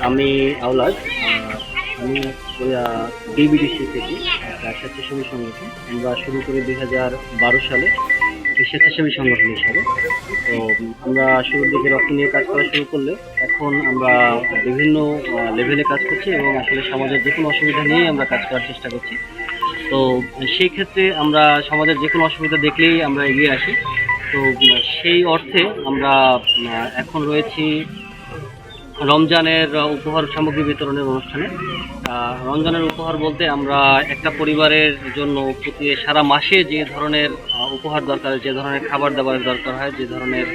আমি আওলাদ। আমি ডিবিডিসি থেকে একটা স্বেচ্ছাসেবী সংগঠন আমরা শুরু করি 2012 সালে এই স্বেচ্ছাসেবী সংগঠন হিসাবে। তো আমরা শুরুর দিকে রক্ত নিয়ে কাজ করা শুরু করলে এখন আমরা বিভিন্ন লেভেলে কাজ করছি এবং আসলে সমাজের যে কোনো অসুবিধা নিয়েই আমরা কাজ করার চেষ্টা করছি। তো সেই ক্ষেত্রে আমরা সমাজের যে কোনো অসুবিধা দেখলেই আমরা এগিয়ে আসি। তো সেই অর্থে আমরা এখন রয়েছি রমজানের উপহার সামগ্রী বিতরণের অনুষ্ঠানে। রমজানের উপহার বলতে আমরা একটা পরিবারের জন্য প্রতি সারা মাসে যে ধরনের উপহার দরকার, যে ধরনের খাবার দাবারের দরকার হয়, যে ধরনের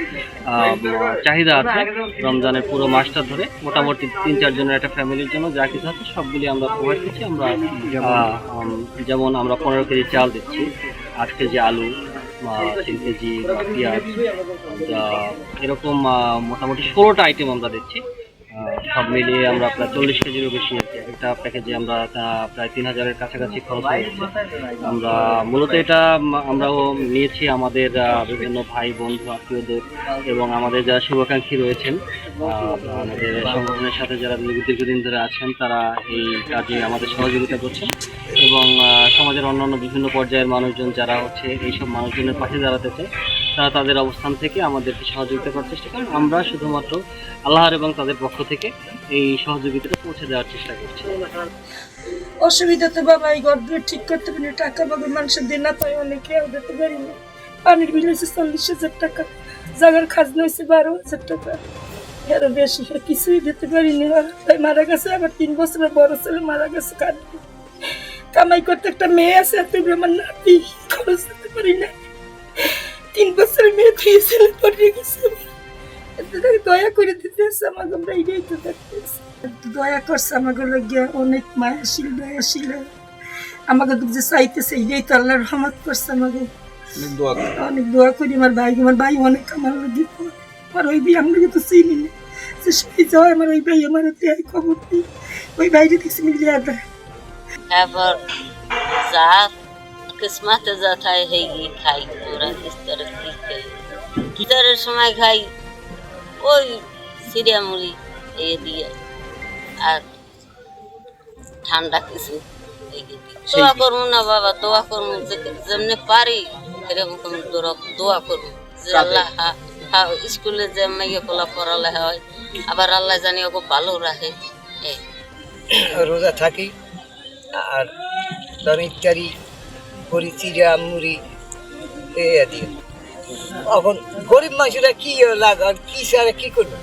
চাহিদা আছে রমজানের পুরো মাসটা ধরে মোটামুটি 3-4 জনের একটা ফ্যামিলির জন্য যা কিছু আছে সবগুলি আমরা প্রোভাইড করছি। আমরা যেমন আমরা 15 কেজি চাল দিচ্ছি, 8 কেজি আলু, 3 কেজি পেঁয়াজ, এরকম মোটামুটি 16টা আইটেম আমরা দিচ্ছি। সব মিলিয়ে আমরা প্রায় 40 কেজিরও বেশি একটা প্যাকেজে আমরা প্রায় 3000-এর কাছাকাছি খরচ হয়েছে। আমরা মূলত এটা আমরাও নিয়েছি আমাদের বিভিন্ন ভাই বন্ধু আত্মীয়দের এবং আমাদের যারা শুভাকাঙ্ক্ষী রয়েছেন, আমাদের সংগঠনের সাথে যারা দীর্ঘদিন ধরে আছেন তারা এই কাজে আমাদের সহযোগিতা করছেন এবং সমাজের অন্যান্য বিভিন্ন পর্যায়ের মানুষজন যারা হচ্ছে এইসব মানুষজনের পাশে দাঁড়াতে চায় তারা তাদের অবস্থান থেকে আমাদেরকে সহযোগিতা করার চেষ্টা করেন। আমরা শুধুমাত্র আল্লাহর এবং তাদের পক্ষ থেকে এই সহযোগিতাটা পৌঁছে দেওয়ার চেষ্টা করছি। অসুবিধা তো বাবা, এই ঘর ঠিক করতে পারি টাকা বাবা মানুষের দিন না পাই, অনেকে দিতে পারি না। পানির বিল হয়েছে 40,000 টাকা, জায়গার খাজনা হয়েছে 12,000 টাকা, আরো বেশি কিছুই দিতে পারিনি। তাই মারা গেছে, আবার 3 বছরের বড় ছেলে মারা গেছে। কামাই করতে একটা মেয়ে আছে, তুমি আমার নাতি খরচ দিতে পারি না। 3 বছরের মেয়ে 3 ছেলে পড়ে গেছে, দয়া করে দিতেছে আমাকে, আমরা এটাই তো দেখতেছি। দয়া করছে আমাকে লাগিয়া, অনেক মায়াশীল দয়াশীল আমাকে যে চাইতেছে এটাই তো আল্লাহর রহমত করছে। আমাকে অনেক দোয়া করি। আমার ভাই অনেক আমার লাগে, আমার ওই ভাই আমরা তো চিনি না, যে সবাই যায় আমার ওই ভাই আমার খবর দিই, ওই ভাইরে দেখছি মিলিয়ে দেয়। তারপর যা কিসমতে যা থাকে সেই খাই, ওরা ইফতারের ইফতারের সময় খাই ওই সিরিয়া মুড়ি এই দিয়ে, আর ঠান্ডা কিছু দোয়া করবো না বাবা, দোয়া করবো যেমনি পারি সেরকম দোয়া করবো যে আল্লাহ স্কুলে যে মেয়ে পোলা পড়ালেখা হয়, আবার আল্লাহ জানি ওকে ভালো রাখে। রোজা থাকি আর ধর ইত্যাদি করি, চিরা মুড়ি এখন গরিব মানুষরা কি লাগে আর কি সারা কি করবে।